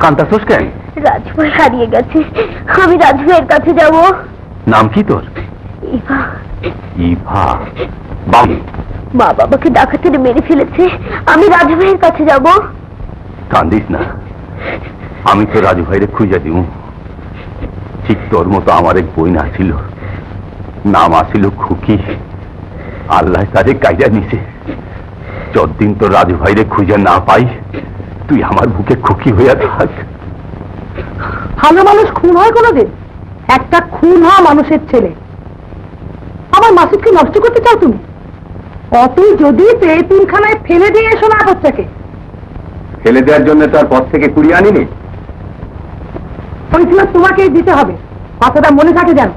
কান্তাছোস কেন? রাজভাই হারিয়ে গেছে, আমি রাজভাইয়ের কাছে যাব। নাম কি তোর? ইভা। ইভা? মা বাবাকে ডাকাতের মেরে ফেলেছে, আমি রাজভাইয়ের কাছে যাব। কান্দিস না, আমি তো রাজু ভাইরে খুঁজে দিব। ঠিক তোর মতো আমার এক বই না ছিল, নাম আসিল খুকি। আল্লাহ তারে কাইজা নিছে। যতদিন তো রাজু ভাইরে খুঁজে না পাই, তুই আমার বুকে খুকি হইয়া থাক। ভালো মানুষ খুন হয় কোনোদিন? একটা খুন হওয়া মানুষের ছেলে। আমার মাসুদকে নষ্ট করতে চাও তুমি? অতি যদি পেয়েতিনখানায় ফেলে দিয়ে এসো না বাচ্চাকে। ফেলে দেওয়ার জন্য তো আর পথ থেকে কুড়িয়ে আনিনি। পরিচয় তোমাকেই দিতে হবে, কথাটা মনে থাকে যেন।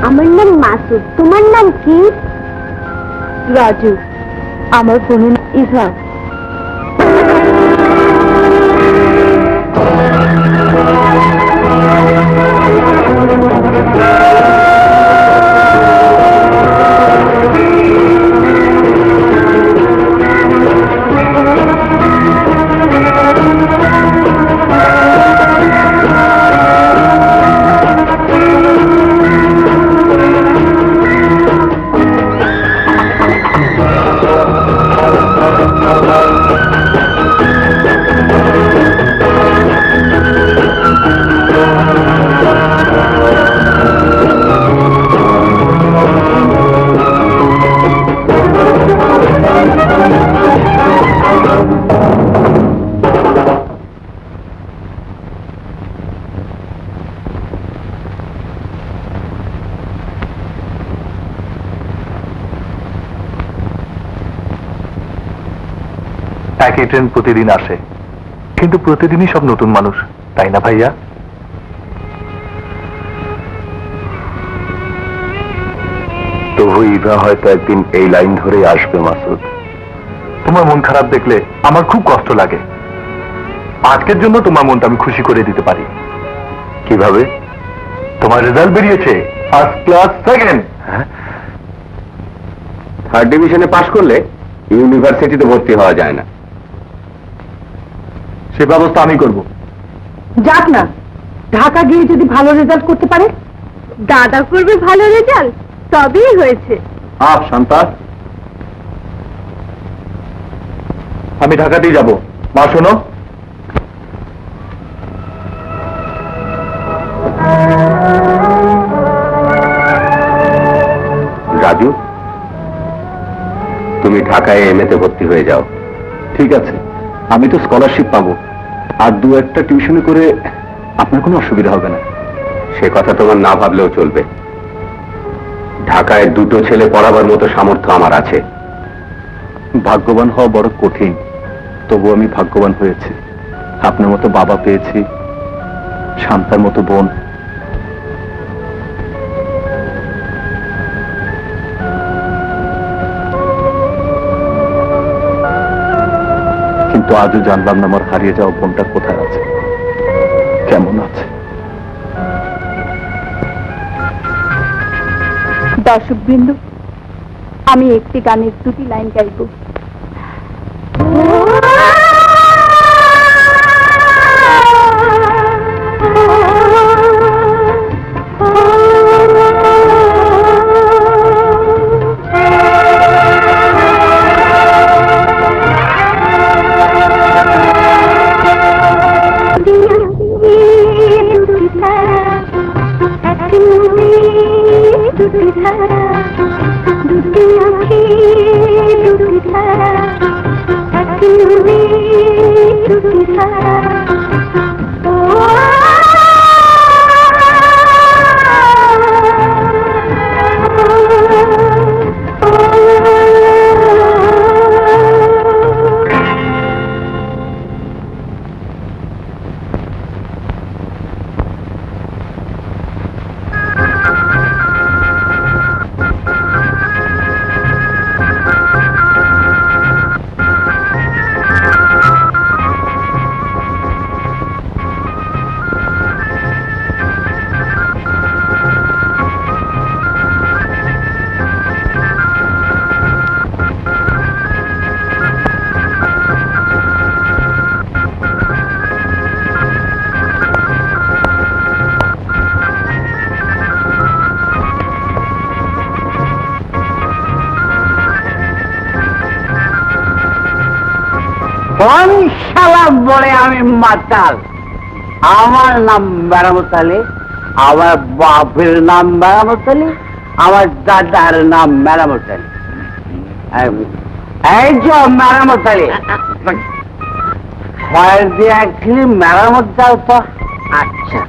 আমার নাম মাসুদ, তোমার নাম কি? রাজু। আমার বোনের ইভা। একই ট্রেন প্রতিদিন আসে, কিন্তু প্রতিদিনই সব নতুন মানুষ, তাই না ভাইয়া? তবু ইভা হয়তো একদিন এই লাইন ধরে আসবে। মাসুদ, তোমার মন খারাপ দেখলে আমার খুব কষ্ট লাগে। আজকের জন্য তোমার মনটা আমি খুশি করে দিতে পারি। কিভাবে? তোমার রেজাল্ট বেরিয়েছে, ফার্স্ট ক্লাস সেকেন্ড। থার্ড ডিভিশনে পাশ করলে ইউনিভার্সিটিতে ভর্তি হওয়া যায় না। সে ব্যবস্থা আমি করব। যাক না, ঢাকা গিয়ে যদি ভালো রেজাল্ট করতে পারে। দাদা করবে ভালো রেজাল্ট, তবেই হয়েছে। শান্তা, আমি ঢাকাতেই যাব। মা শোনো, রাজু, তুমি ঢাকায় এমএতে ভর্তি হয়ে যাও। ঠিক আছে, আমি তো স্কলারশিপ পাবো, আর দু একটা টিউশনি করে আপনার কোনো অসুবিধা হবে না। সে কথা তোমার না ভাবলেও চলবে। ঢাকায় দুটো ছেলে পড়াবার মতো সামর্থ্য আমার আছে। ভাগ্যবান হওয়া বড় কঠিন, তবু আমি ভাগ্যবান হয়েছি। আপনার মতো বাবা পেয়েছি, শান্তার মতো বোন। কিন্তু আজও জানলাম না আমার হারিয়ে যাওয়া বোনটা কোথায় আছে, কেমন আছে। দর্শকবৃন্দ, আমি একটি গানের দুটি লাইন গাইব। বলে আমি মাতাল। আমার নাম মেরামত আলী, আমার বাপের নাম মেরামত আলী, আমার দাদার নাম মেরামত আলী। এই যে মেরামত আলী, ফয়ের দিয়ে একচুয়ালি মেরামত দাও তো। আচ্ছা,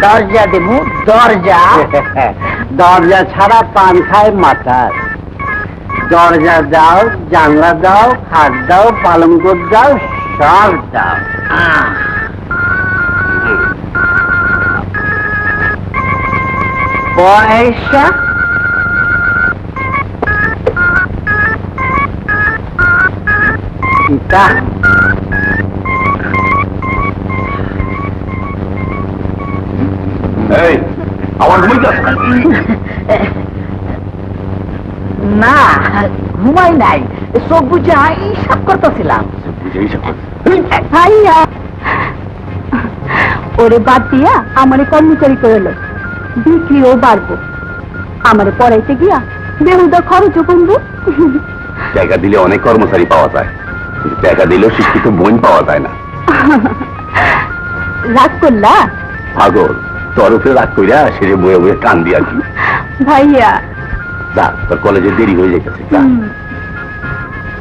দরজা দেবো, দরজা দরজা ছাড়া পান খায় মাথার। দরজা দাও, জানলা দাও, খাট দাও, পালঙ্ক দাও, সব দাও। পয়সা আমার না, ঘুমাই নাই, চোখ বুঝে হিসাব করতেছিলাম। ওরে বাদ দিয়া আমারে কর্মচারী করে লো, বিক্রিও বাড়বো। আমারে পড়াইতে গিয়া বেহুদা খরচও কমবো। জায়গা দিলে অনেক কর্মচারী পাওয়া যায়, কিন্তু জায়গা দিলেও শিক্ষিত বোন পাওয়া যায় না। রাগ করলা? পাগল, তরফে রাগ কইরা সেরে বয়ে বয়ে কান দিয়া কি। ভাইয়া যা, তোর কলেজে দেরি হয়ে যাইতেছে।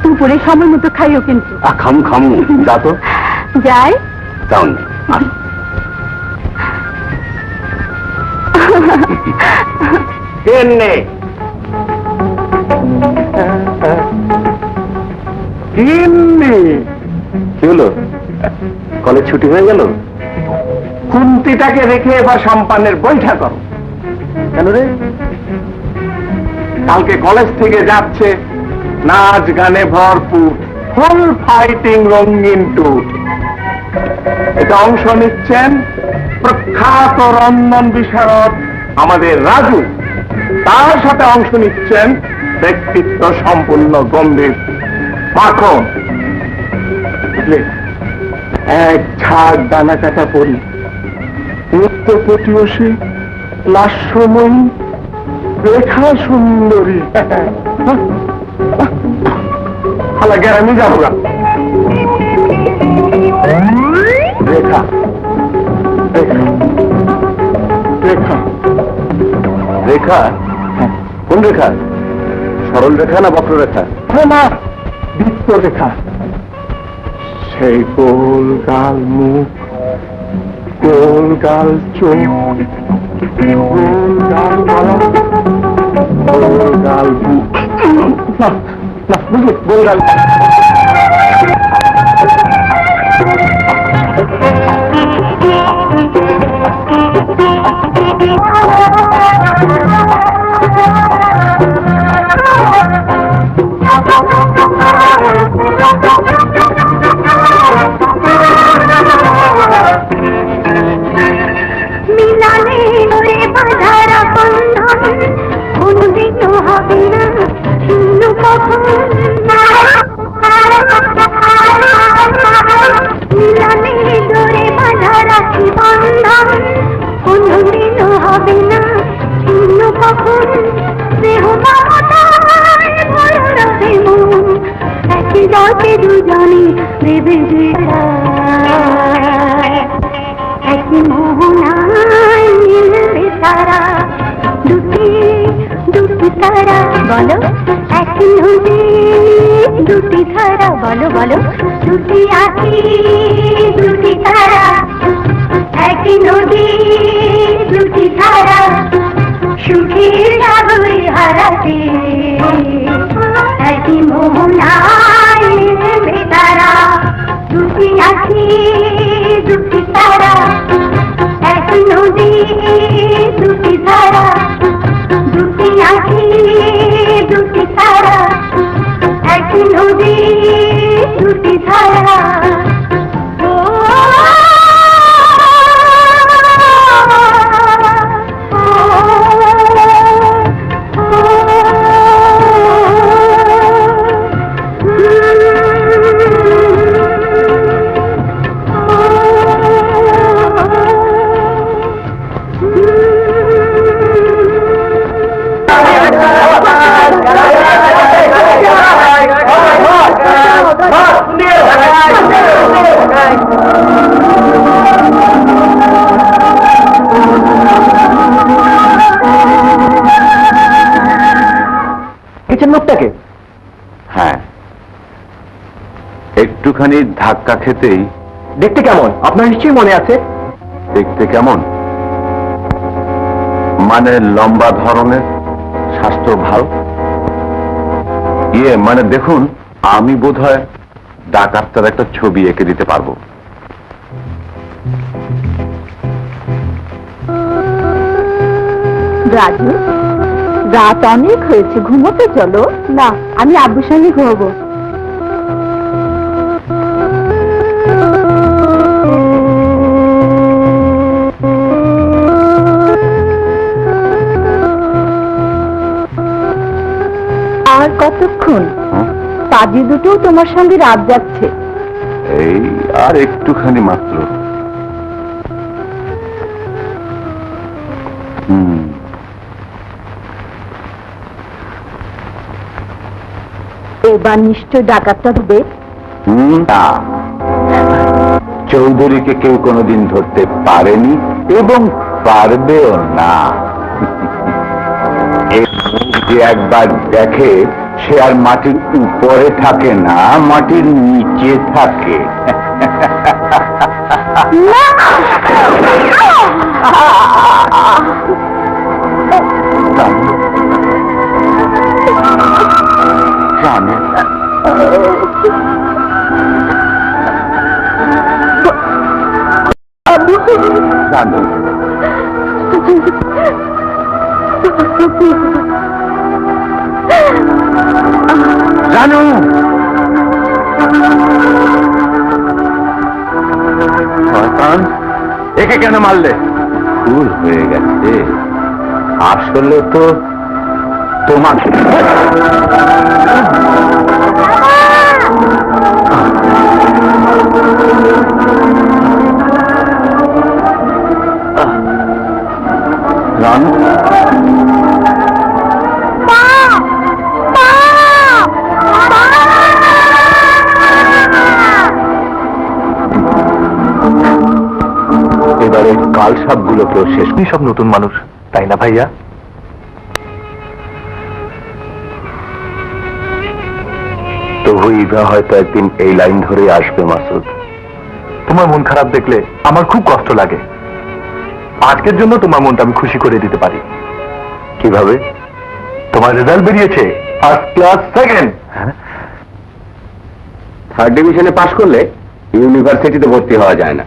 দুপুরে সময় মতো খাইও কিন্তু। খামু খামু, যা তো। যাই যাও না, আস। কেনে কি হলো? কলেজ ছুটি হয়ে গেল? কুন্তিটাকে রেখে এবার সম্পানের বৈঠা করো। কেন রে? কালকে কলেজ থেকে যাচ্ছে নাচ গানে ভরপুর, ফুল ফাইটিং রঙিন ট্যুর। এটা অংশ নিচ্ছেন প্রখ্যাত রন্ধন বিশারদ আমাদের রাজু, তার সাথে অংশ নিচ্ছেন ব্যক্তিত্ব সম্পূর্ণ গম্ভীর মাখন। এক ঝাড় দানা কাটা পরি, নৃত্য প্রতিবেশী, লাস্যময়ী, রেখা সুন্দরী। শালা গ্যারামি যাবো না। রেখা রেখা রেখা রেখা, কোন রেখা? সরল রেখা না বক্র রেখা? না, বৃত্ত রেখা। সেই গোল গাল মুখ, গোল গাল চোখ, গোল গাল গলা, গোল গাল বুক। না না, বুঝলি, গোল গাল। মিলানে ওরে বাঁধারা বন্ধন কোনদিনও হবে না ছিন্ন কখন। মিলানে ওরে বাঁধারা কি বন্ধন কোনদিনও হবে না ছিন্ন কখন। দেহ মমতায় ভরে রবে মন, একই রাতে দুজনে দেবে জেরা, একই মোহনায় মিলবে তারা। দুটি দুটি তারা বলো, একই নদী দুটি ধারা বলো বলো। দুটি আঁখি দুটি তারা, একই নদী দুটি ধারা। সুখের সাগরে হারাতে একই মোহনায় মিলবে তারা। দুটি আঁখি দুটি তারা, একই নদী দুটি ধারা। দুটি আঁখি দুটি তারা, একই নদী দুটি ধারা। লোকটাকে? হ্যাঁ, একটুখানি ধাক্কা খেতেই। দেখতে কেমন? আপনার নিশ্চয়ই মনে আছে। দেখতে কেমন মানে? লম্বা ধরনের, স্বাস্থ্য ভালো। মানে দেখুন, আমি বোধহয় ডাকাতটার একটা ছবি এঁকে দিতে পারবো। রাজু, রাত অনেক হয়েছে, ঘুমোতে চলো। না, আমি আব্বুর সঙ্গে ঘুমাবো। আর কতক্ষণ? পাজি দুটো তোমার সঙ্গে রাত যাচ্ছে। এই আর একটুখানি মাত্র। এবার নিশ্চয় ডাকাতটা ঢুকবে। না, চৌধুরীকে কেউ কোনোদিন ধরতে পারেনি এবং পারবেও না। যে একবার দেখে সে আর মাটির উপরে থাকে না, মাটির নিচে থাকে। জানো জানো শয়তান, একে কেন মারলে? ভুল হয়ে গেছে, আসলে তো তোমার। রানু, লাল সাপগুলোকেও শেষ। সব নতুন মানুষ, তাই না ভাইয়া? তবু ইভা হয়তো একদিন এই লাইন ধরে আসবে মাসুদ। তোমার মন খারাপ দেখলে আমার খুব কষ্ট লাগে। আজকের জন্য তোমার মনটা আমি খুশি করে দিতে পারি। কিভাবে? তোমার রেজাল্ট বেরিয়েছে, ফার্স্ট ক্লাস সেকেন্ড। থার্ড ডিভিশনে পাশ করলে ইউনিভার্সিটিতে ভর্তি হওয়া যায় না।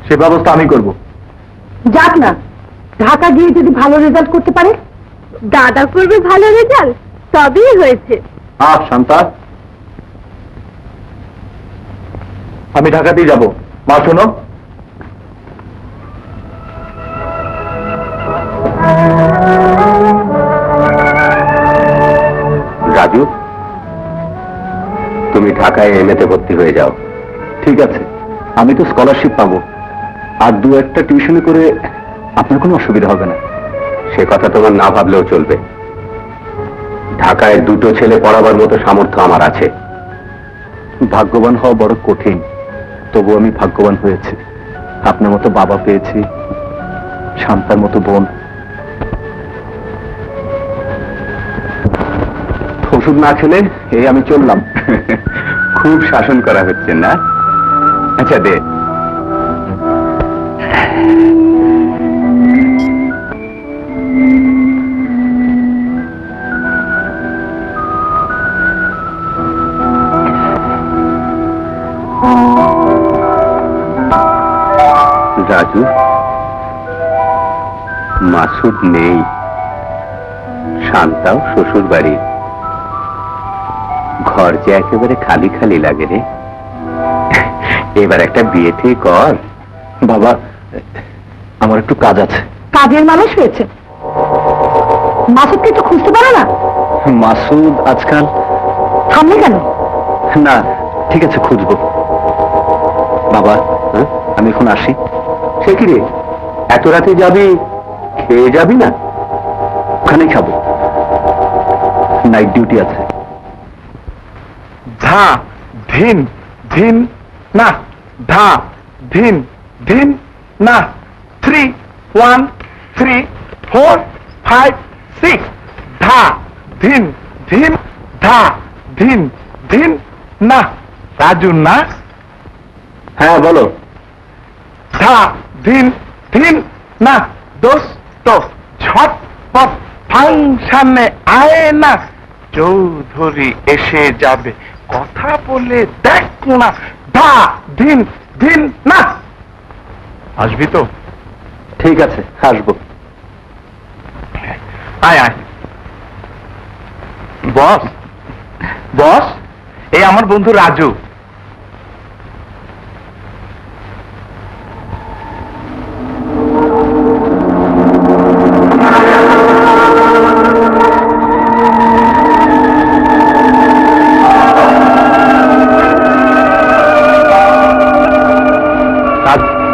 সে ব্যবস্থা আমি করব। যাক না, ঢাকা গিয়ে যদি ভালো রেজাল্ট করতে পারে। দাদা করবে ভালো রেজাল্ট, সবই হয়েছে। শান্তা, আমি ঢাকাতেই যাব। মা শোনো, রাজু, তুমি ঢাকায় এমএতে ভর্তি হয়ে যাও। ঠিক আছে, আমি তো স্কলারশিপ পাবো, আর দু একটা টিউশনি করে আপনার কোনো অসুবিধা হবে না। সে কথা তোমার না ভাবলেও চলবে। ঢাকায় দুটো ছেলে পড়াবার মতো সামর্থ্য আমার আছে। ভাগ্যবান হওয়া বড় কঠিন, তবু আমি ভাগ্যবান হয়েছি। আপনার মতো বাবা পেয়েছি, শান্তার মতো বোন। ওষুধ না খেলে এই আমি চললাম। খুব শাসন করা হচ্ছে না? আচ্ছা দে। রাজু, মাসুদ নেই, শান্তাও শ্বশুর বাড়ি। ঘর যে একেবারে খালি খালি লাগে রে। এবার একটা বিয়ে ঠিক কর। বাবা, আমার একটু কাজ আছে। কাজের মানুষ হয়েছে, মাসুদকে একটু খুঁজতে পারো না? মাসুদ আজকাল। থামলে কেন? না, ঠিক আছে, খুঁজবো। বাবা, আমি এখন আসি। সে কি রে, এত রাতে যাবি? খেয়ে যাবি না? ওখানে খাবো, নাইট ডিউটি আছে। ধা ধিন ধিন না, ধা ধিন ধিন না। 3 1 3 4 5 6 ধা ধিন ধিন, ধা ধিন ধিন না। রাজু না? হ্যাঁ বলো। ধা ধিন ধিন না। দোস্ত ঝটপট ফাংশনে আয় না। চৌধুরী এসে যাবে, কথা বলে দেখ না। ধা ধিন ধিন না। আসবি তো? ঠিক আছে, আসবো। আয় আয়। বস, বস, এই আমার বন্ধু রাজু।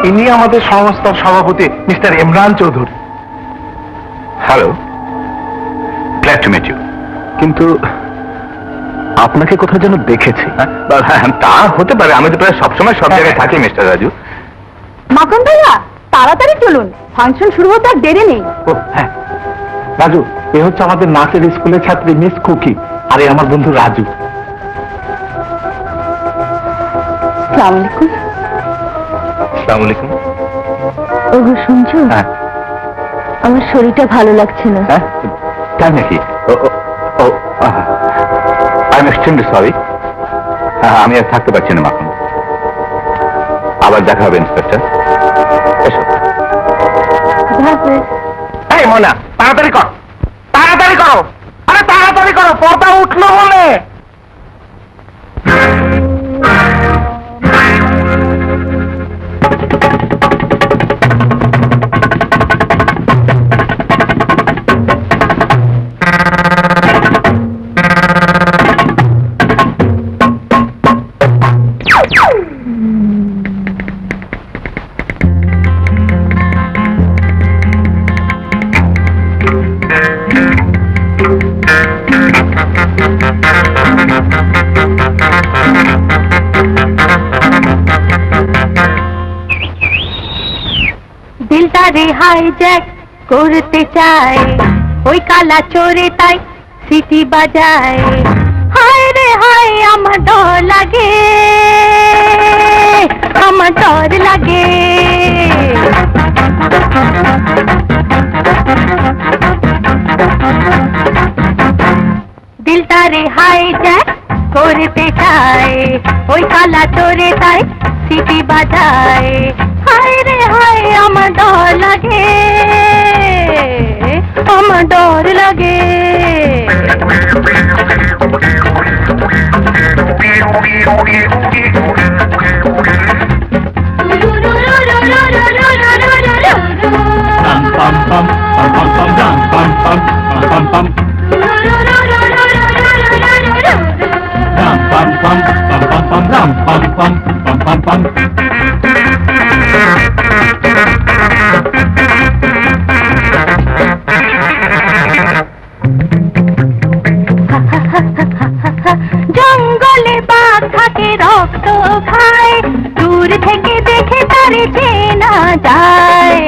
ইনি আমাদের সংস্থার সভাপতি mister Imran Chowdhury. Hello, glad to meet you. কিন্তু আপনাকে কোথাও যেন দেখেছি। তা হতে পারে, আমি তো প্রায় সবসময় সব জায়গায় থাকি মিস্টার রাজু। মাখন ভাইয়া, তাড়াতাড়ি চলুন, ফাংশন শুরু হতে আর দেরি নেই। ও হ্যাঁ, রাজু, এ হচ্ছে আমাদের নাচের স্কুলের ছাত্রী মিস খুকি, আর এই আমার বন্ধু রাজু। আসসালামু আলাইকুম। আসসালামু আলাইকুম। ওগো শুনছো? হ্যাঁ। আমার শরীরটা ভালো লাগছে না। হ্যাঁ, তাই নাকি? I am extremely sorry. আমি আর থাকতে পারছি না মাখন। আবার দেখা হবে ইন্সপেক্টর। এসো। এই মোনা, তাড়াতাড়ি কর, তাড়াতাড়ি করো, আরে তাড়াতাড়ি করো, পর্দা উঠলো বলে। দিলটারে হাইজ্যাক করতে চায়, ওই কালা চোরে তাই সিটি বাজায়। হায় রে হায় আমার ডর লাগে, আমার ডর লাগে। দিলটারে হাইজ্যাক করতে চায়, ওই কালা চোরে তাই সিটি বাজায়। হায় রে হায় আমার ডর লাগে, আমার ডর লাগে। জঙ্গলে বাঘ থাকে রক্ত খায়, দূর থেকে দেখে তারে চেনা যায়।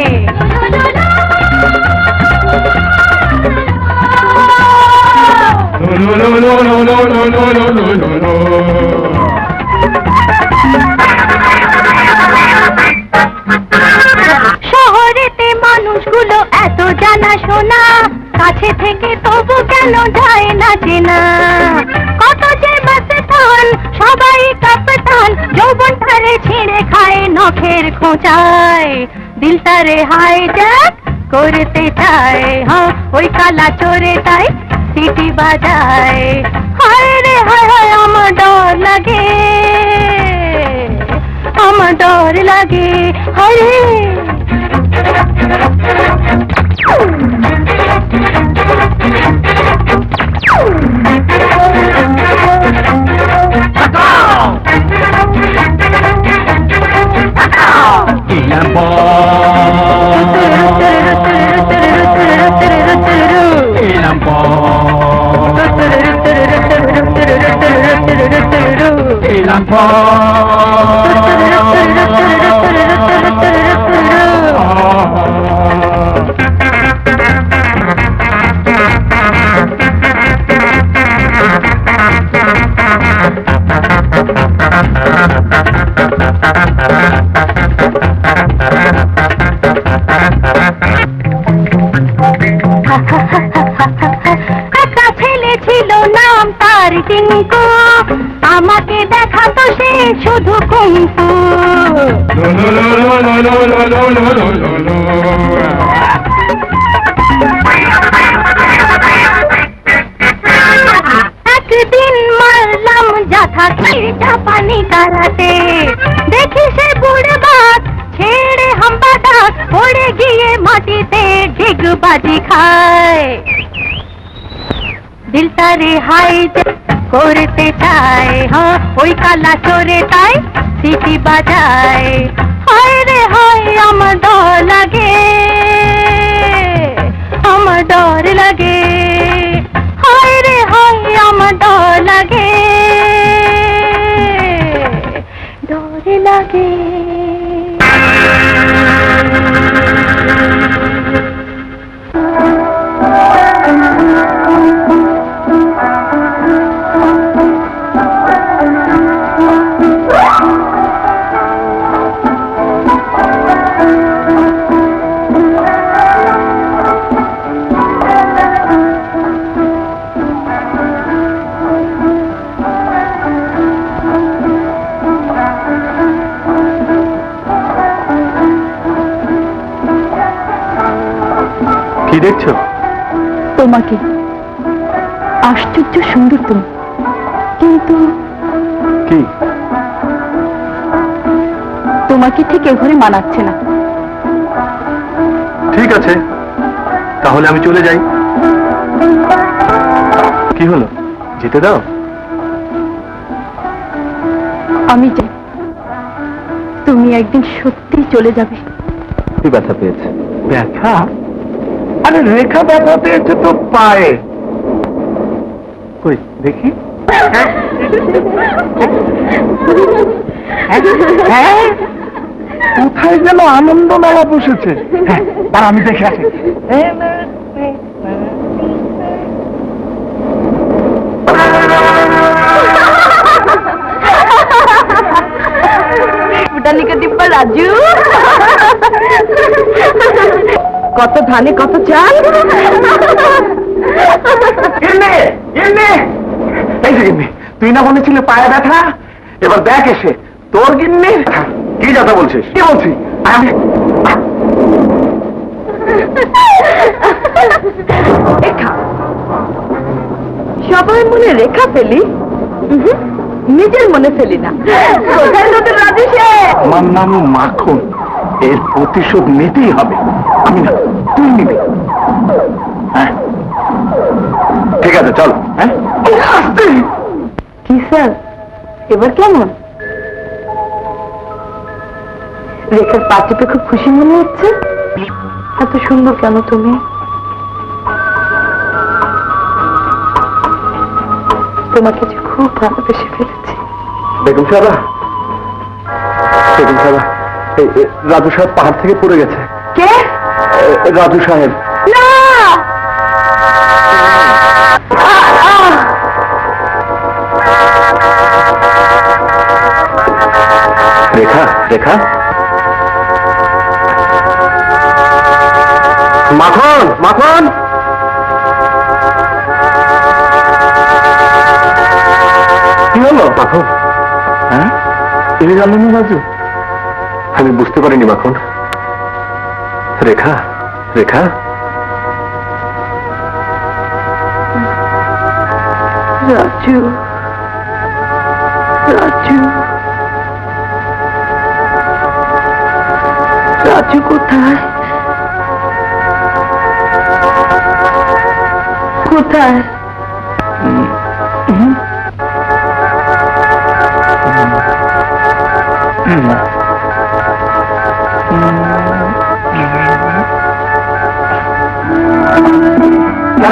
শহরেতে মানুষগুলো এত জানা শোনা, কাছে থেকে তবু কেন যায় না চেনা। কত যে মাস্তান সবাই কাঁপতান, যৌবন তারে ছিঁড়ে খায় নখের খোঁচায়। দিলটারে হাইজ্যাক করতে চায়, হ্যাঁ ওই কালা চোরে তাই সিটি বাজায়। হায় রে হায় হায় আমার ডর লাগে, আমার ডর লাগে। হায় রে একটা ছেলে ছিল নাম তার টিঙ্কু, আমাকে দেখাতো সে শুধু কুংফু। একদিন মারলাম যাথা জাপানি কারাতে, দেখি সে বুড়ে বাত ছেড়ে হাম্বা ডাক, পড়ে গিয়ে মাটিতে ডিগবাজি খায়। দিলটারে হাইজ্যাক করতে চায়, হ্যাঁ ওই কালা চোরে তাই সিটি বাজায়। হায় রে হায় আমার ডর লাগে, আমার ডর লাগে। হায় রে হায় আমার ডর লাগে, ডর লাগে। কি দেখছো? তোমাকে। আশ্চর্য সুন্দর তুমি, কিন্তু কি? তোমাকে ঠিক এ ঘরে মানাচ্ছে না। ঠিক আছে, তাহলে আমি চলে যাই। কি হলো, যেতে দাও। আমি চাই তুমি একদিন সত্যিই চলে যাবে। কি ব্যথা পেয়েছে? ব্যথা? আরে রেখা ব্যথা পেয়েছে তো পায়ে। কই দেখি। কোথায় যেন আনন্দ মেলা বসেছে। হ্যাঁ, তার আমি দেখে আসি। ফুটালিকা দিব্যা রাজু, কত ধানে কত চাল। এই যে গিন্নি, তুই না বলেছিলে পায়ে ব্যথা, এবার দেখ এসে তোর গিন্নি। কি কথা বলছিস? কি বলছি আমি? রেখা, সবাই মনে রেখা ফেলি, নিজের মনে ফেলি না। কোথায় তোদের রাজু সে? আমার নাম মাখন, এর প্রতিশোধ নিতেই হবে। আমি না, তুই নিবি। হ্যাঁ ঠিক আছে, চল। হ্যাঁ কি স্যার, এবার কেমন? রেখার পা টিপে খুব খুশি মনে হচ্ছে। এত সুন্দর কেন তুমি? তোমাকে যে খুব ভালোবেসে ফেলেছি। বেগম সাহেবা, বেগম সাহেবা, রাজু সাহেব পাহাড় থেকে পড়ে গেছে। কে? রাজু সাহেব। না, রেখা, রেখা, মাখন, মাখন, কি হলো মাখন? হ্যাঁ, তিনি জানলেন না রাজু? আমি বুঝতে পারিনি মাখন। রেখা, রেখা, রাজু, রাজু, রাজু কোথায়? কোথায়?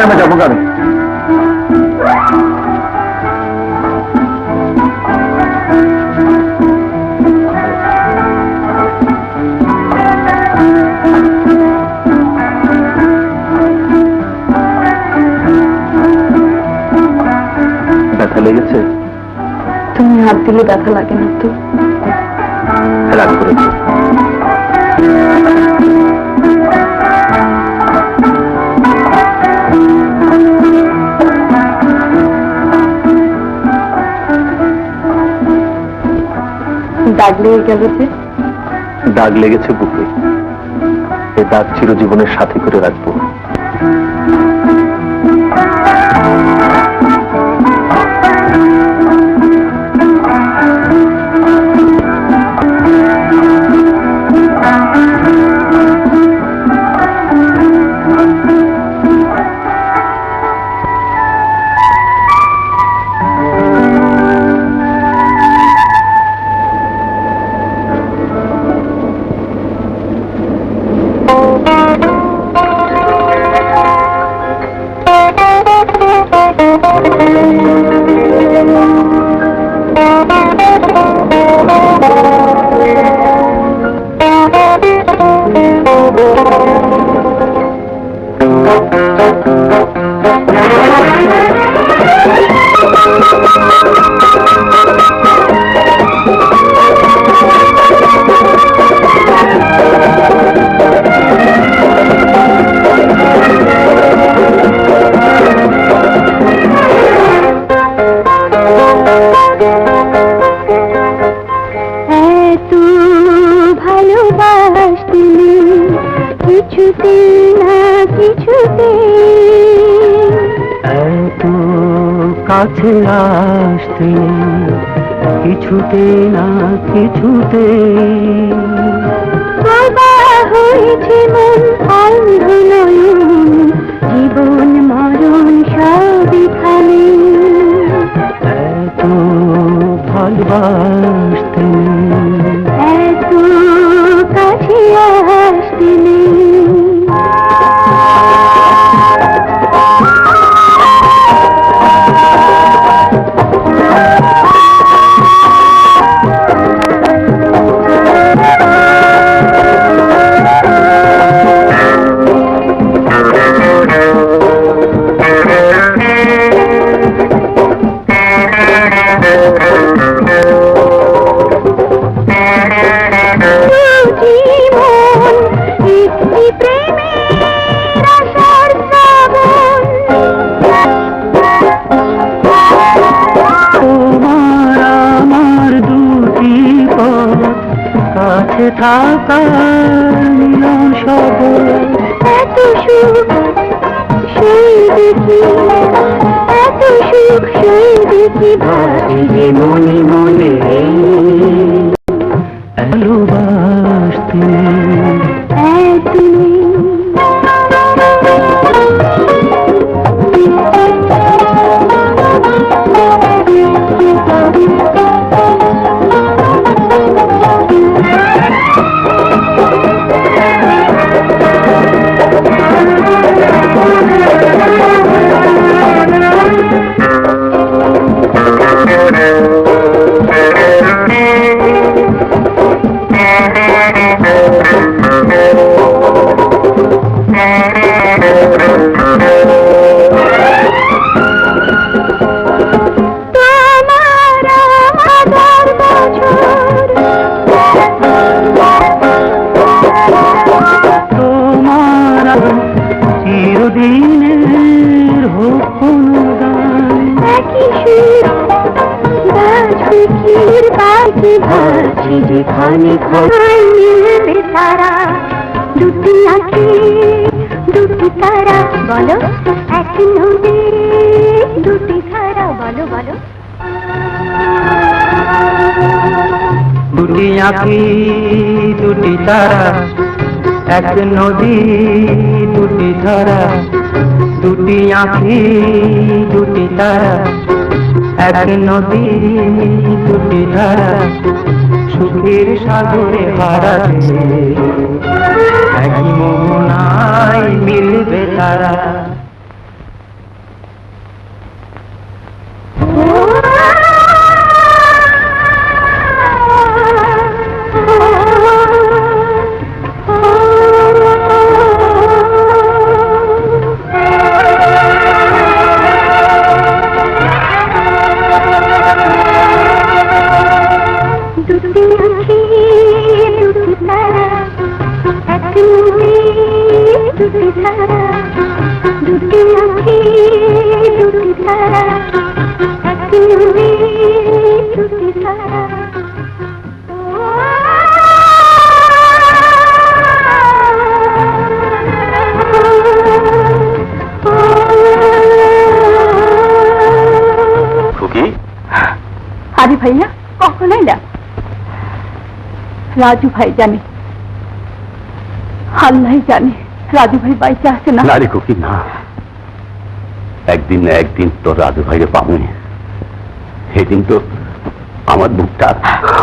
আমি যাবো গাড়ি। ব্যথা লেগেছে? তুমি হাত দিলে ব্যথা লাগে না তো? রাগ করেছে? দাগ লেগে গেল যে? দাগ লেগেছে বুকে, এই দাগ চিরজীবনের সাথী করে রাখবো। কাছে আসতে কিছুতে না কিছুতে হয়েছে মন অন্ধ নয়ন, জীবন মরণ সবই খালি। এত ভালোবাসতে এত কাছে আসতে কাছে থাকা মিলন সব এত সুখ সেই দেখি, এত সুখ সেই দেখি, ভাবি যে মনে মনে ভালোবাসতে তুমি। চিরদিনের হোক কোনো গান যেখানে তারা দুটি আঁখি দুটি তারা, বলো এক নদী দুটি তারা, বলো বলো। দুটি আঁখি দুটি তারা, এক নদী দুটি ধারা, দুটি আঁখি দুটি তারা, এক নদী দুটি ধারা, সুখের সাগরে হারাতে একই মোহনায় মিলবে তারা। আরে ভাইয়া কখন এলা? রাজু ভাই জানে, আল্লাহ জানে রাজু ভাই বাইচে আছে না। না রে খুকি না, একদিন না একদিন তো রাজু ভাইরে পাবনি, সেদিন তো আমার বুকটা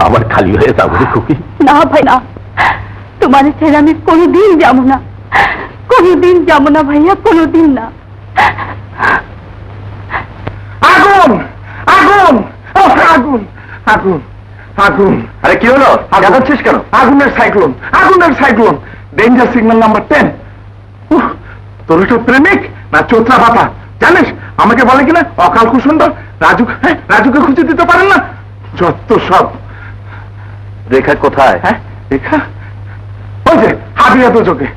আবার খালি হয়ে যাবো রে খুকি। না ভাই না, তোমার ছেড়ে আমি কোনোদিন যাবো না, কোনোদিন যাবো না ভাইয়া, কোনোদিন না। আগুন আগুন আগুন আগুন আগুন! আরে কি হলো, জানাচ্ছিস কেন? আগুনের সাইক্লোন, আগুনের সাইক্লোন, ডেঞ্জার সিগন্যাল নাম্বার 10। তোর তো প্রেমিক না চোত্রা পাতা জানিস? আমাকে বলে কিনা অকাল কুসুন্দর রাজু, হ্যাঁ রাজুকে খুঁজে দিতে পারেন না, যত সব। রেখা কোথায়? হ্যাঁ রেখা ওই যে হাবিয়া তো চোখে।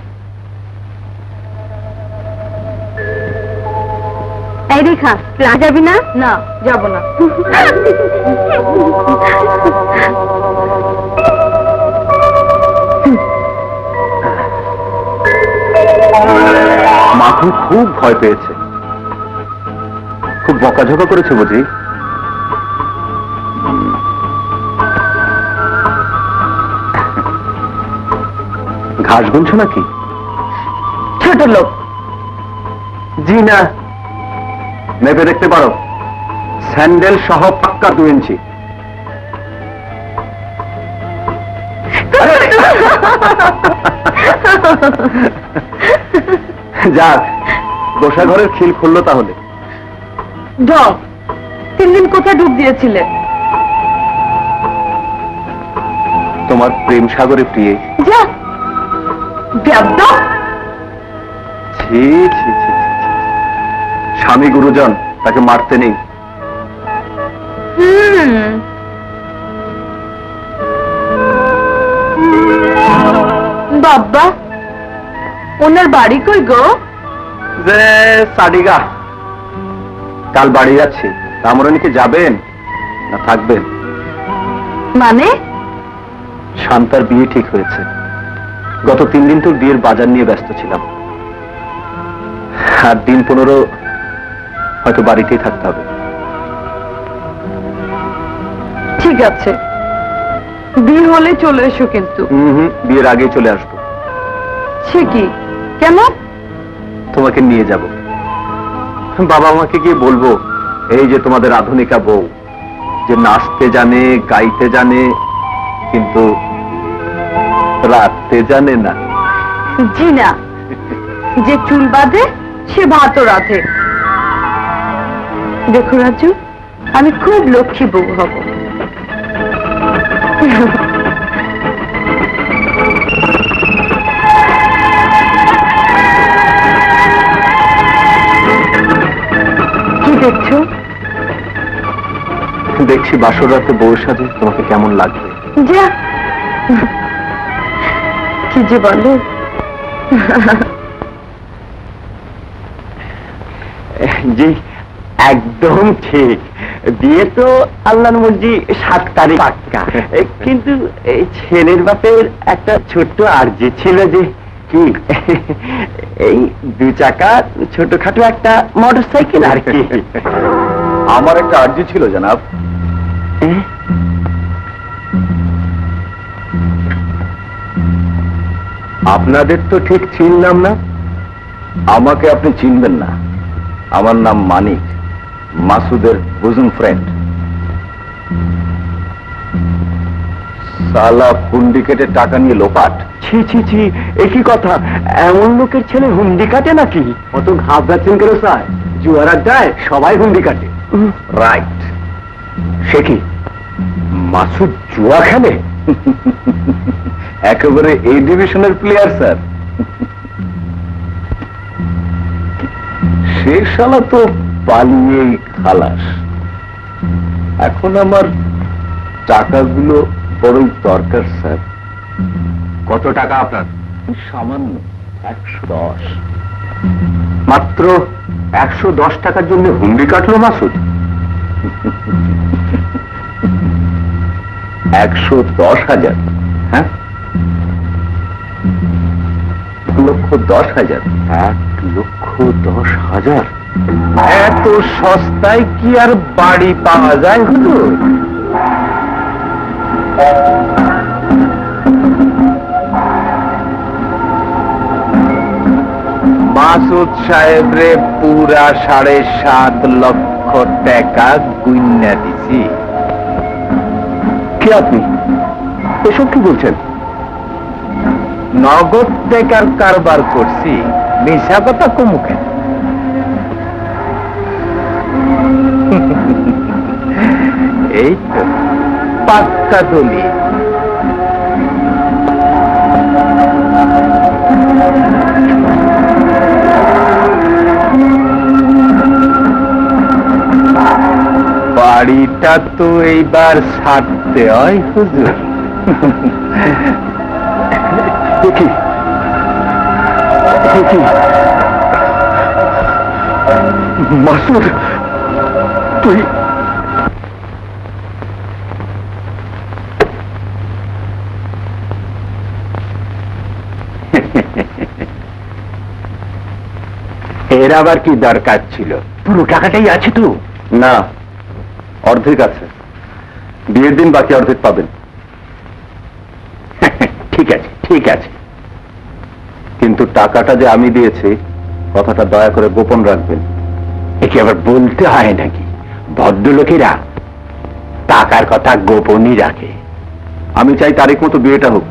এই রেখা, ক্লাস যাবি না? না যাব না। মাখন খুব ভয় পেয়েছে, খুব বকাঝকা করেছে বুঝি। ঘাস গুনছো নাকি? ছোট লোক। জি না, মেপে দেখতে পারো, স্যান্ডেল সহ পাক্কা 2 ইঞ্চি। যাক, গোসা ঘরের খিল খুললো তাহলে। ঢং, 3 দিন কোথায় ডুব দিয়েছিলে? তোমার প্রেম সাগরে প্রিয়ে। যা বেয়াদ্দ। ছি ছি ছি ছি, স্বামী গুরুজন, তাকে মারতে নেই। বাবা, ওনার বাড়ি কই গো? যে সাডিগা, কাল বাড়ি যাচ্ছি। রামরানি কি যাবেন না থাকবেন? মানে শান্তার বিয়ে ঠিক হয়েছে। গত 3 দিন তোর বিয়ের বাজার নিয়ে ব্যস্ত ছিলাম। আর দিন 15 হয়তো বাড়িতেই থাকতে হবে। ঠিক আছে, বিয়ে হলে চলে এসো কিন্তু। বিয়ের আগেই চলে আসবো। সে কি, কেন? তোমাকে নিয়ে যাব। বাবা আমাকে গিয়ে বলবো, এই যে তোমাদের আধুনিকা বউ, যে নাচতে জানে, গাইতে জানে, কিন্তু রাখতে জানে না। জি না, যে চুল বাঁধে সে ভাতও রাঁধে। দেখো রাজু, আমি খুব লক্ষ্মী বউ হব। কি দেখছো? দেখছি বাসর রাতে বউয়ের সাথে তোমাকে কেমন লাগবে। যা, কি যে বলো। জি, একদম ঠিক। বিয়ে তো আল্লাহর মর্জি 7 তারিখ পাক্কা। কিন্তু এই ছেলের বাপের একটা ছোট্ট আর্জি ছিল, যে কি এই 2 চাকা ছোটখাটো একটা মোটরসাইকেল আর কি। আমার একটা আর্জি ছিল জনাব। আপনাদের তো ঠিক চিনলাম না। আমাকে আপনি চিনবেন না। আমার নাম মানিক, মাসুদের বুজুন ফ্রেন্ড। সালা হুন্ডি কেটে টাকা নিয়ে লোপাট। ছি ছি ছি, একই কথা। এমন লোকের ছেলে হুন্ডি কাটে নাকি? অত ঘাবড়াচ্ছেন কেন স্যার? জুয়ার আড্ডায় সবাই হুন্ডি কাটে। রাইট। সে কি মাসুদ জুয়া খেলে? একেবারে এই ডিভিশনের প্লেয়ার স্যার। সে শালা তো পালিয়ে খালাস। এখন আমার টাকাগুলো বড়ই দরকার স্যার। কত টাকা আপনার? সামান্য 110। মাত্র 110 টাকার জন্য হুন্ডি কাটলো মাসুদ? 110,000? হ্যাঁ, 1,10,000। 1,10,000? এত সস্তায় কি আর বাড়ি পাওয়া যায় হুজুর? মাসুদ সাহেব রে পুরা 7.5 লক্ষ টাকা গুইন্না দিছি। কি আপনি এসব কি বলছেন? নগদ টাকার কারবার করছি, মিশা কথা কমু কেন? এই তো পাক্কা দলি। বাড়িটা তো এইবার ছাড়তে হয় হুজুর। দেখি দেখি মাসুদ, তুই এর আবার কি দরকার ছিল? পুরো টাকাটাই আছে তো? না, অর্ধেক আছে। বিয়ের দিন বাকি অর্ধেক পাবেন। ঠিক আছে ঠিক আছে, কিন্তু টাকাটা যে আমি দিয়েছি কথাটা দয়া করে গোপন রাখবেন। একে আবার বলতে হয় নাকি? ভদ্রলোকেরা টাকার কথা গোপনই রাখে। আমি চাই তারিখ মতো বিয়েটা হোক।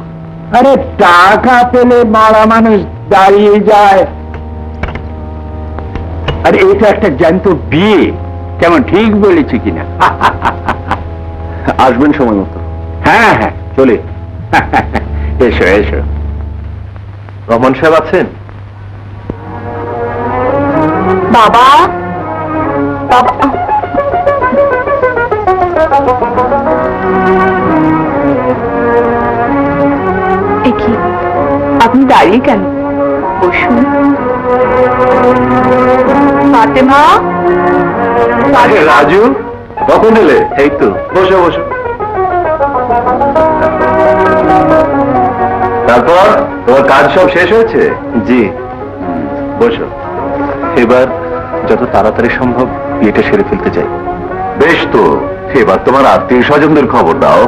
আরে টাকা পেলে মারা মানুষ দাঁড়িয়ে যায়। আরে এটা একটা জ্যান্ত বিয়ে, কেমন ঠিক বলেছি কিনা? আসবেন সময় মতো। হ্যাঁ হ্যাঁ, চলে। এসো এসো। রমন সাহেব আছেন? বাবা, বাবা, এ কি, আপনি দাঁড়িয়ে কেন? বসুন। ফাতেমা, আরে রাজু, কখন এলে? এই তো, বসো বসো। তারপর তোমার কাজ সব শেষ হয়েছে? জি। বসো। এবার যত তাড়াতাড়ি সম্ভব বিয়েটা সেরে ফেলতে চাই। বেশ, তো এবার তোমার আত্মীয় স্বজনদের খবর দাও।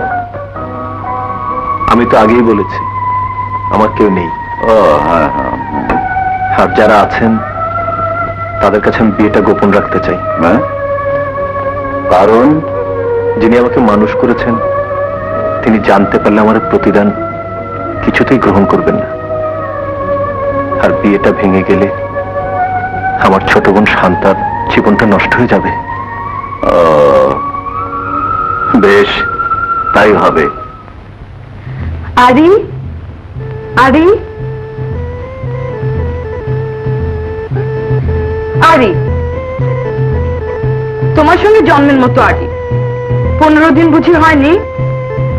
আমি তো আগেই বলেছি আমার কেউ নেই। ও হ্যাঁ হ্যাঁ। আর যারা আছেন তাদের কাছে আমি বিয়েটা গোপন রাখতে চাই। হ্যাঁ, কারণ যিনি আমাকে মানুষ করেছেন তিনি জানতে পারলে আমার প্রতিদান কিছুতেই গ্রহণ করবেন না। আর বিয়েটা ভেঙে গেলে আমার ছোট বোন শান্তার জীবনটা নষ্ট হয়ে যাবে। বেশ, তাই হবে। আরি, আরি, আরি, তোমার সঙ্গে জন্মের মতো আরি। 15 দিন বুঝি হয়নি?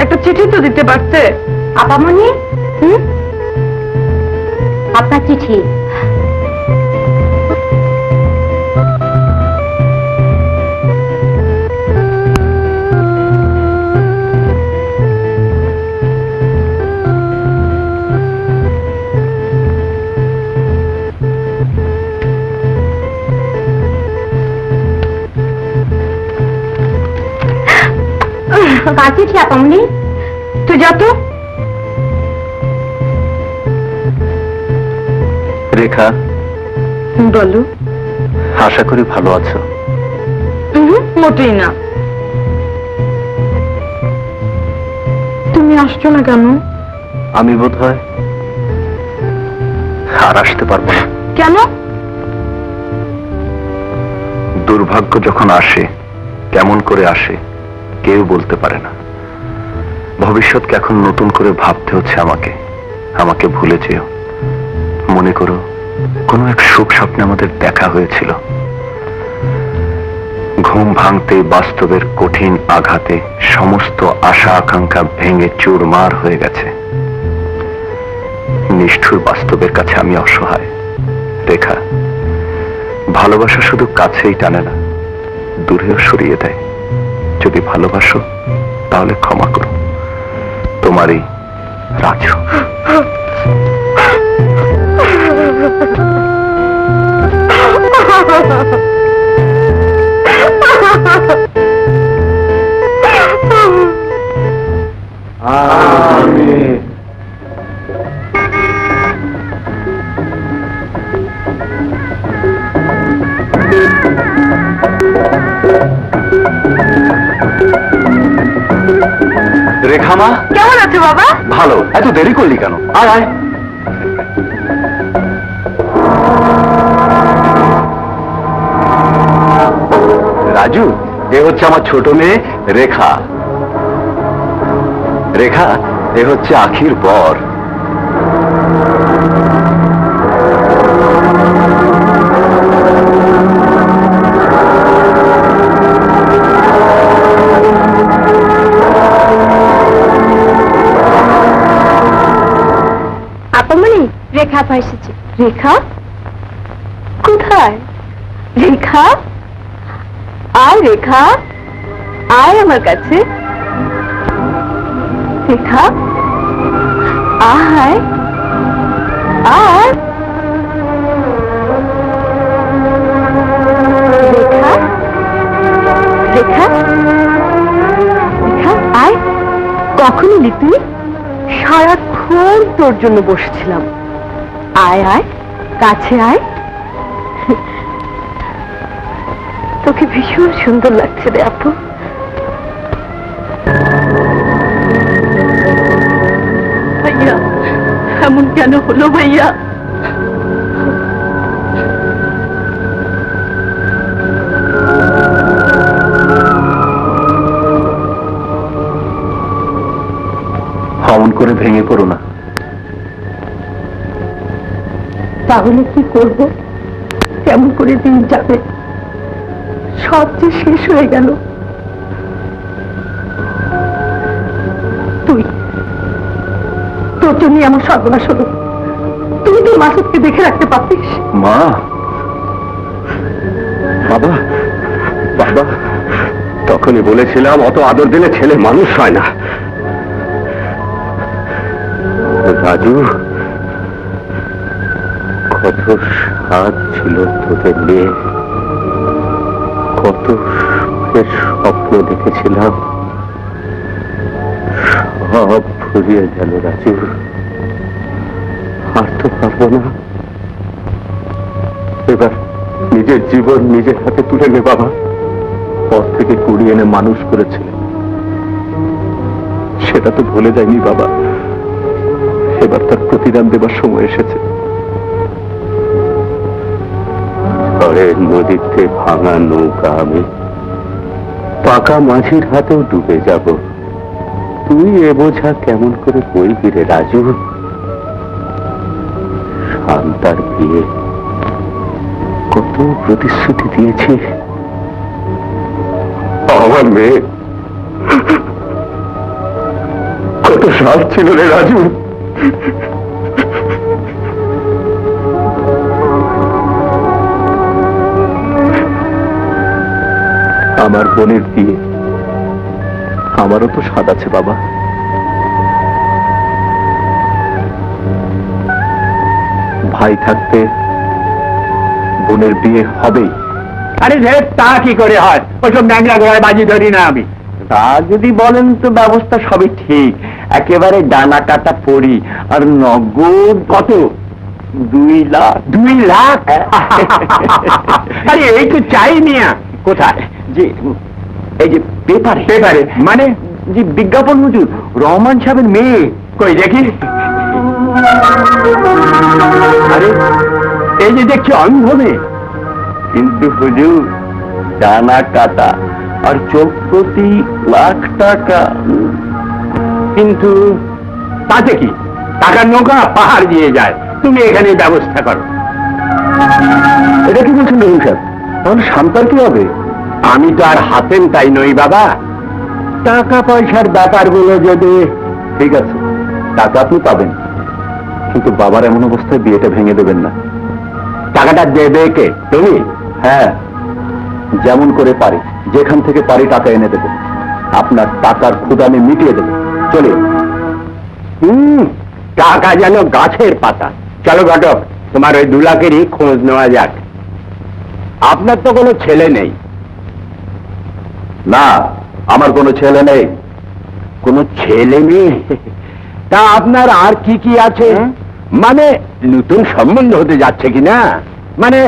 একটা চিঠি তো দিতে পারতে। আপামনি, আপনার চিঠি। কার চিঠি আপামনি? তুই যা তো। রেখা, বলো। আশা করি ভালো আছো। মোটেই না। তুমি আসছো না কেন? আমি বোধহয় আর আসতে পারবো না। কেন? দুর্ভাগ্য যখন আসে কেমন করে আসে কেউ বলতে পারে না। ভবিষ্যৎকে এখন নতুন করে ভাবতে হচ্ছে আমাকে। আমাকে ভুলে যেও। মনে করো কোনো এক সুখ স্বপ্নে আমাদের দেখা হয়েছিল। ঘুম ভাঙতে বাস্তবের কঠিন আঘাতে সমস্ত আশা আকাঙ্ক্ষা ভেঙে চুরমার হয়ে গেছে। নিষ্ঠুর বাস্তবের কাছে আমি অসহায়। রেখা, ভালোবাসা শুধু কাছেই টানে না, দূরেও সরিয়ে দেয়। যদি ভালোবাসো তাহলে ক্ষমা করো। তোমারই রাজু। আমিন। রেখা মা, কেমন আছো বাবা? ভালো। এত দেরি করলি কেন? আয় আয়। রাজু, এ হচ্ছে আমার ছোট মেয়ে রেখা। রেখা, এ হচ্ছে আখির বর। আপামনি, রেখা আপা এসেছে। রেখা কোথায়? রেখা, আয় রেখা, আয় আমার কাছে। রেখা, আয় আয়। রেখা, রেখা, রেখা আয়। কখন এলি তুই? সারাক্ষণ তোর জন্য বসেছিলাম। আয় আয়, কাছে আয়। তোকে ভীষণ সুন্দর লাগছে রে আপু। ভাইয়া, এমন কেন হলো ভাইয়া? অমন করে ভেঙে পড়ো না। তাহলে কি করব? কেমন করে দিন যাবে? সব যে শেষ হয়ে গেল। তুই, তোর জন্যই আমার সর্বনাশ হলো। তুই তোর মাসুদকে দেখে রাখতে পারতিস। মা, বাবা, বাবা, তখনই বলেছিলাম অত আদর দিলে ছেলে মানুষ হয় না। রাজু, কত স্বাদ ছিল তোদের নিয়ে, কত সুখের স্বপ্ন দেখেছিলাম, সব ফুরিয়ে গেল রাজু। আর তো পারবো না। এবার নিজের জীবন নিজের হাতে তুলে নে বাবা। পথ থেকে কুড়িয়ে এনে মানুষ করেছিলেন, সেটা তো ভুলে যায়নি বাবা। এবার তার প্রতিদান দেবার সময় এসেছে। ঝড়ের নদীতে ভাঙা নৌকা আমি, পাকা মাঝির হাতেও ডুবে যাব। তুই এ বোঝা কেমন করে বইবি রে রাজু? শান্তার বিয়ে কত প্রতিশ্রুতি দিয়েছি, আমার মেয়ে কত সাল ছিল রে রাজু। আমার বোনের দিয়ে আমারও তো স্বাদ আছে বাবা। ভাই থাকতে বোনের বিয়ে হবেই। আরে তা কি করে হয়? ওইসব ন্যাংরা ঘোড়ায় বাজি ধরি না আমি। তা যদি বলেন তো ব্যবস্থা সবই ঠিক, একেবারে ডানা কাটা পড়ি। আর নগদ কত? 2 লাখ। 2 লাখ? আরে এই তো চাই মিয়া। কোথায়? যে এই যে পেপারে। পেপারে মানে? যে বিজ্ঞাপন হুজুর, রহমান সাহেবের মেয়ে। কই দেখি। আরে এই যে দেখছি অন্ধ মেয়ে, কিন্তু হুজুর ডানা কাটা আর চোখ প্রতি লাখ টাকা। কিন্তু তাতে কি, টাকার নৌকা পাহাড় দিয়ে যায়। তুমি এখানে ব্যবস্থা করো। এটা কি বলছেন রহিম সাহেব? তাহলে শান্তার কি হবে? আমি তো আর হাতেম তাই নই বাবা। টাকা পয়সার ব্যাপারগুলো যদি... ঠিক আছে, টাকা আপনি পাবেন, কিন্তু বাবার এমন অবস্থায় বিয়েটা ভেঙে দেবেন না। টাকাটা দেবে কে? তুমি? হ্যাঁ, যেমন করে পারি, যেখান থেকে পারি টাকা এনে দেব। আপনার টাকার ক্ষুধা আমি মিটিয়ে দেব। চলে। টাকা যেন গাছের পাতা। চলো ঘটক, তোমার ওই 2 লাখেরই খোঁজ নেওয়া যাক। আপনার তো কোনো ছেলে নেই? না, আমার কোনো ছেলে নেই। কোনো ছেলে নেই? তা আপনার আর কি কি আছে? মানে নতুন সম্বন্ধ হতে যাচ্ছে কিনা? মানে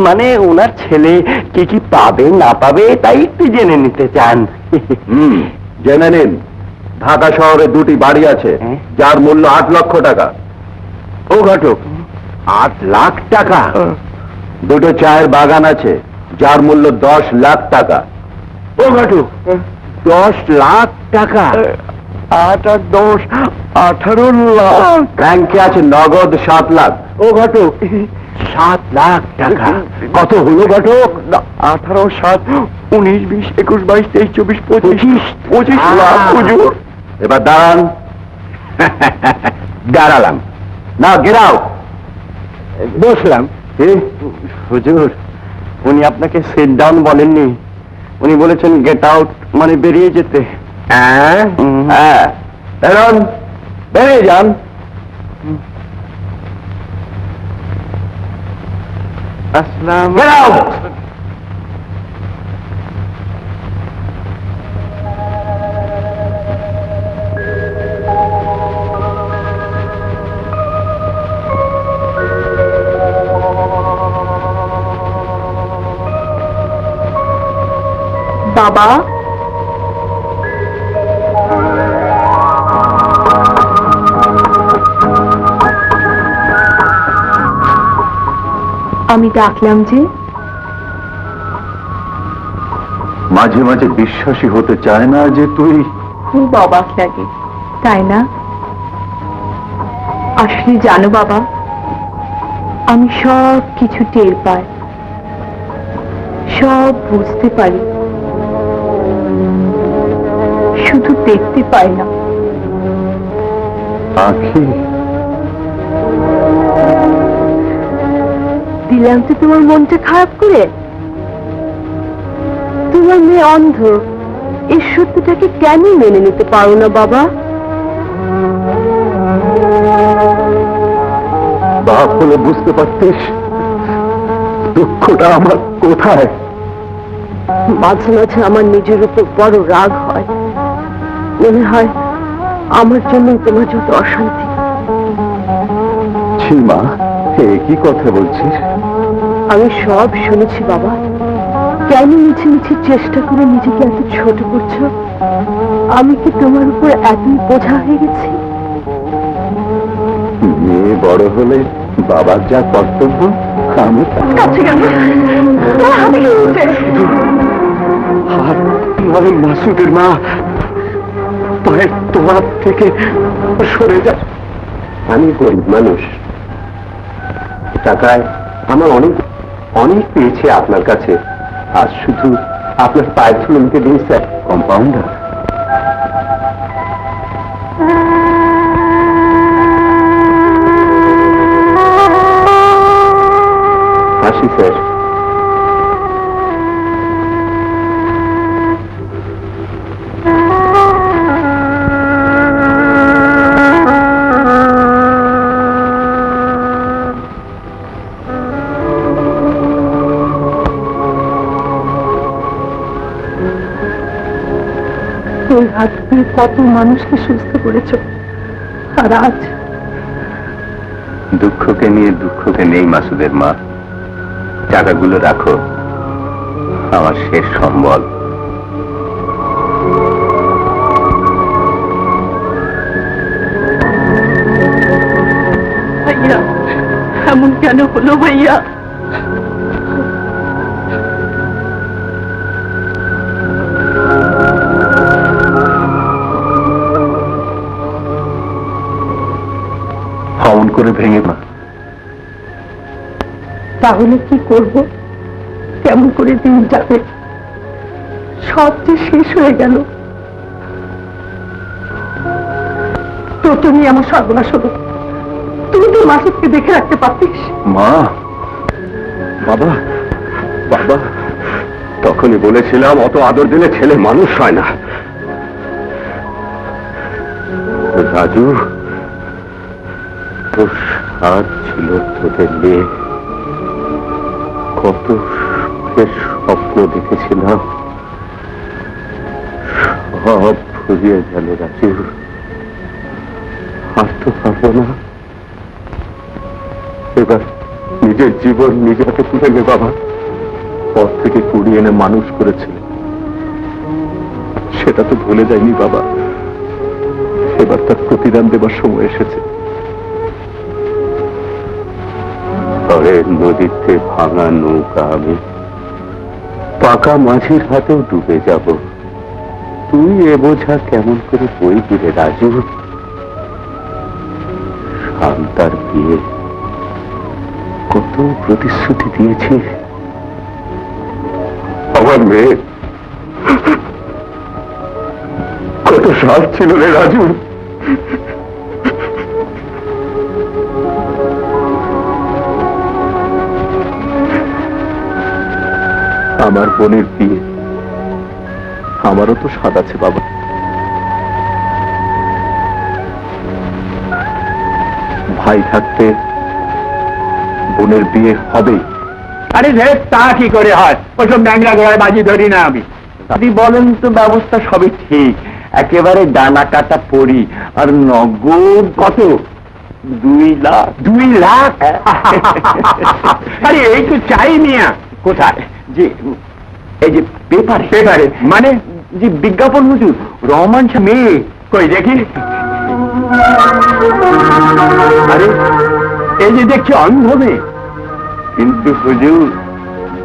মানে ওনার ছেলে কি কি পাবে না পাবে তাই একটু জেনে নিতে চান। জেনে নিন। ঢাকা শহরে 2টি বাড়ি আছে, যার মূল্য 8 লক্ষ টাকা। ও ঘটক, 8 লাখ টাকা? 2টো চায়ের বাগান আছে, যার মূল্য 10 লাখ টাকা। ও ঘটক, 10 লাখ টাকা? 8 আর 10, 18 লাখ। ব্যাংকে আছে নগদ 7 লাখ। ও ঘটক, 7 লাখ টাকা? কত হলো ঘটক? 18, 7, 19, 20, 21, 22, 23, 24, 25 লাখ হুজুর। এবার দাঁড়ান। দাঁড়ালাম না, গেরাও। বসলাম। হুজুর, উনি আপনাকে সিট ডাউন বলেননি, উনি বলেছেন গেট আউট, মানে বেরিয়ে যেতে। হ্যাঁ, এখন বেরিয়ে যান। আসসালাম। বেরাও। বাবা, আমি ডাকলাম যে? মাঝে মাঝে বিশ্বাসী হতে চায় না যে তুই... খুব অবাক লাগে, তাই না? আসলে জানো বাবা, আমি সব কিছু টের পাই, সব বুঝতে পারি, শুধু দেখতে পাই না। আখি, দিলাম তো তোমার মনটা খারাপ করে। তোমার মেয়ে অন্ধ, এই সত্যটাকে কেন মেনে নিতে পারো না বাবা? বাপ হলে বুঝতে পারতিস দুঃখটা আমার কোথায়। মাঝে মাঝে আমার নিজের উপর বড় রাগ হয়, মনে হয় আমার জন্য তোমার যত অশান্তি। মা, কি কথা বলছিস? আমি সব শুনেছি বাবা। কেন মিছে মিছে চেষ্টা করে নিজেকে এত ছোট করছো? আমি কি তোমার উপর এতই বোঝা হয়ে গেছি? মেয়ে বড় হলে বাবার যা কর্তব্য আমি মাসুদের মা পায়ের তোমার থেকে সরে যা। আমি গরিব মানুষ, টাকায় আমার অনেক অনেক পেয়েছি আপনার কাছে, আজ শুধু আপনার পায়ের ধুলো নিতে দিন স্যার। কম্পাউন্ডার, আসি স্যার। ওই হাত দিয়ে কত মানুষকে সুস্থ করেছ, আর আজ দুঃখকে নিয়ে দুঃখকে নেই মাসুদের মা, টাকাগুলো রাখো, আমার শেষ সম্বল। ভাইয়া, এমন কেন হলো ভাইয়া? অমন করে ভেঙে না। তাহলে কি করব? কেমন করে দিন যাবে? সব যে শেষ হয়ে গেল। তোর তো নিয়ে আমার সর্বনাশ হলো। তুই তো মাসুদকে দেখে রাখতে পারতিস। মা, বাবা, বাবা, তখনই বলেছিলাম অত আদর দিলে ছেলে মানুষ হয় না। রাজু, তোর সাজ ছিল তোদের নিয়ে, কত সুখের স্বপ্ন দেখেছিলাম, সব ফুরিয়ে গেল রাজু। আর তো পারবো না। এবার নিজের জীবন নিজে হাতে তুলে নে বাবা। পর থেকে কুড়িয়ে এনে মানুষ করেছিল, সেটা তো ভুলে যায়নি বাবা। এবার তার প্রতিদান দেবার সময় এসেছে। নদীতে ভাঙা নৌকা আমি, পাকা মাঝির হাতেও ডুবে যাব। তুই এ বোঝা কেমন করে বই দিলে রাজু? শান্তার বিয়ে কত প্রতিশ্রুতি দিয়েছি, আমার মেয়ে কত সাজ ছিল রে রাজু। আমার বোনের বিয়ে, আমারও তো স্বাদ আছে বাবা। ভাই থাকতে বোনের বিয়ে হবে। আরে রে, তা কি করে হয়? ওইসব ব্যাংলা ঘোড়ায় বাজি ধরি না আমি। আপনি বলেন তো, ব্যবস্থা সবই ঠিক, একেবারে ডানা কাটা পড়ি, আর নগদ কত? 2 লাখ। 2 লাখ? আরে এই তো চাই মিয়া। কোথায়? যে এই যে পেপারে মানে যে বিজ্ঞাপন, হুজুর রহমান মেয়ে, কই দেখি। আরে এই যে দেখছি অন্ধ মেয়ে, কিন্তু হুজুর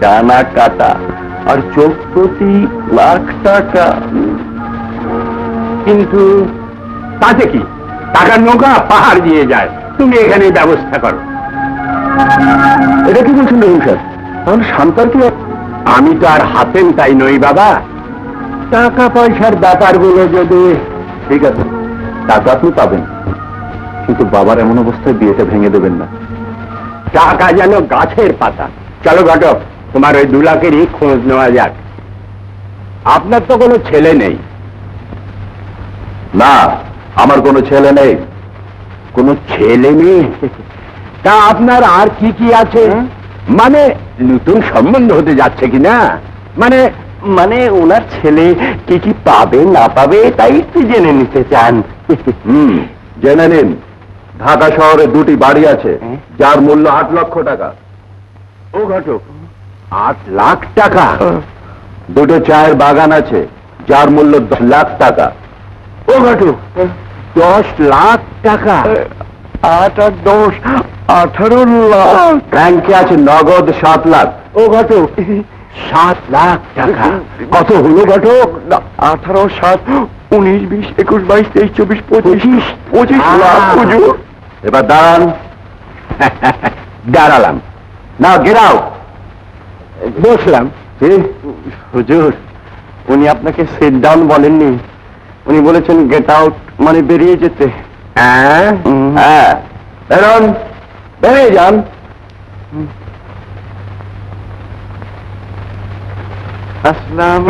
ডানা কাটা আর চোখ প্রতি লাখ টাকা। কিন্তু তাতে কি, টাকার নৌকা পাহাড় দিয়ে যায়। তুমি এখানে ব্যবস্থা করো। এটা কি বলছেন রহিম স্যার? তাহলে শান্তার কি? আমি তো আর হাতেন তাই নই বাবা। টাকা পয়সার ব্যাপারগুলো যদি... ঠিক আছে, টাকা আপনি পাবেন, কিন্তু বাবার এমন অবস্থায় বিয়েটা ভেঙে দেবেন না। টাকা যেন গাছের পাতা। চলো ঘটক, তোমার ওই 2 লাখেরই খোঁজ নেওয়া যাক। আপনার তো কোনো ছেলে নেই? না, আমার কোনো ছেলে নেই। কোনো ছেলে নেই? তা আপনার আর কি কি আছে? মানে নতুন সম্বন্ধ হতে যাচ্ছে কিনা? মানে মানে ওনার ছেলে কি কি পাবে না পাবে তাই একটু জেনে নিতে চান। জেনে নিন। ঢাকা শহরে দুটি বাড়ি আছে যার মূল্য 8 লক্ষ টাকা। ও ঘটক, 8 লাখ টাকা? দুটো চায়ের বাগান আছে যার মূল্য 10 লাখ টাকা। ও ঘটক, 10 লাখ টাকা? 8 আর 10 18 লাখ। ব্যাংকে আছে নগদ 7 লাখ। ও ঘটক, 7 লাখ টাকা। কত হলো ঘটক? 18 7 19 20 21 22 23 24 25 লাখ হুজুর। এবার দাঁড়ান। দাঁড়ালাম না, গেরাও। বসলাম। হুজুর, উনি আপনাকে সিট ডাউন বলেননি, উনি বলেছেন গেট আউট, মানে বেরিয়ে যেতে। হ্যাঁ, বেরোন, বেরিয়ে যান। আসসালাম।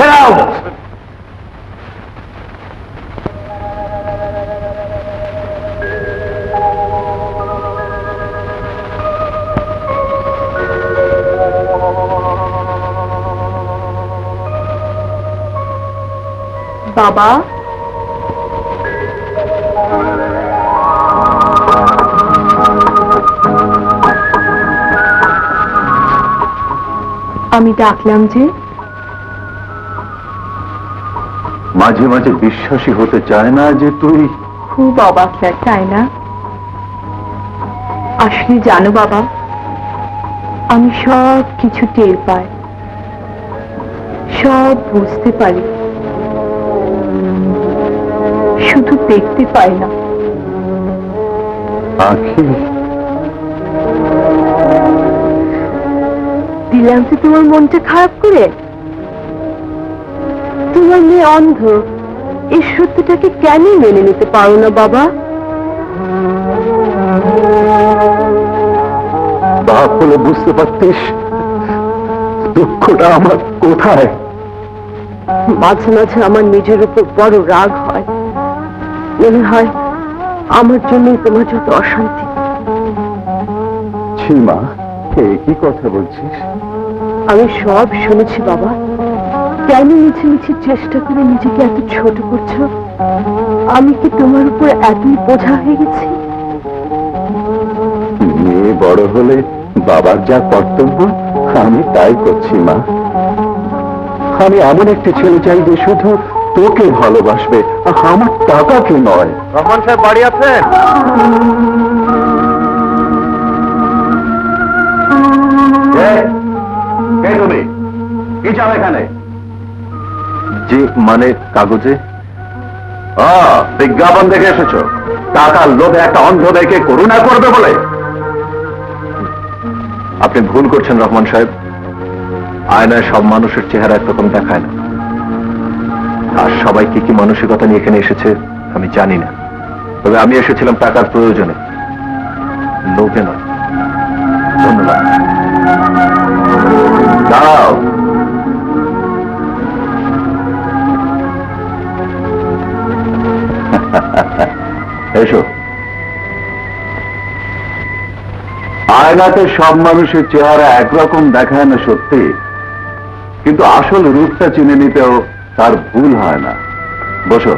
বাবা, আমি ডাকলাম যে? মাঝে মাঝে বিশ্বাসী হতে চায় না যে তুই খুব অবাক লাগে, তাই না? আসলে জানো বাবা, আমি সব কিছু টের পাই, সব বুঝতে পারি, শুধু দেখতে পাই না। আখি, দিলাম যে তোমার মনটা খারাপ করে? তোমার মেয়ে অন্ধ, এই সত্যটাকে কেন মেনে নিতে পারো না বাবা? বাপ হলে বুঝতে পারতিস দুঃখটা আমার কোথায়। মাঝে মাঝে আমার নিজের উপর বড় রাগ হয়, মনে হয় আমার জন্যই তোমার যত অশান্তি। মা, কি কথা বলছিস? আমি সব শুনেছি বাবা। কেন মিছিমিছি চেষ্টা করে নিজেকে এত ছোট করছো? আমি কি তোমার উপর এতই বোঝা হয়ে গেছি? মেয়ে বড় হলে বাবার যা কর্তব্য আমি তাই করছি মা। আমি এমন একটা ছেলে চাই যে শুধু তোকে ভালোবাসবে, আমার টাকাকে নয়। রহমান সাহেব বাড়ি আছেন? কে তুমি? কি চাও এখানে? যে মানে কাগজে বিজ্ঞাপন দেখে এসেছো? টাকার লোভে একটা অন্ধ দেখে করুণা করবে বলে? আপনি ভুল করছেন রহমান সাহেব। আয়নায় সব মানুষের চেহারা একরকম দেখায় না, আর সবাই কি কি মানসিকতা নিয়ে এখানে এসেছে আমি জানি না। তবে আমি এসেছিলাম টাকার প্রয়োজনে, লোভে নয়। ধন্যবাদ। দাও। এসো। আয়নাতে সব মানুষের চেহারা একরকম দেখায় না সত্যি, কিন্তু আসল রূপটা চিনে নিতেও তার ভুল হয় না। বসো।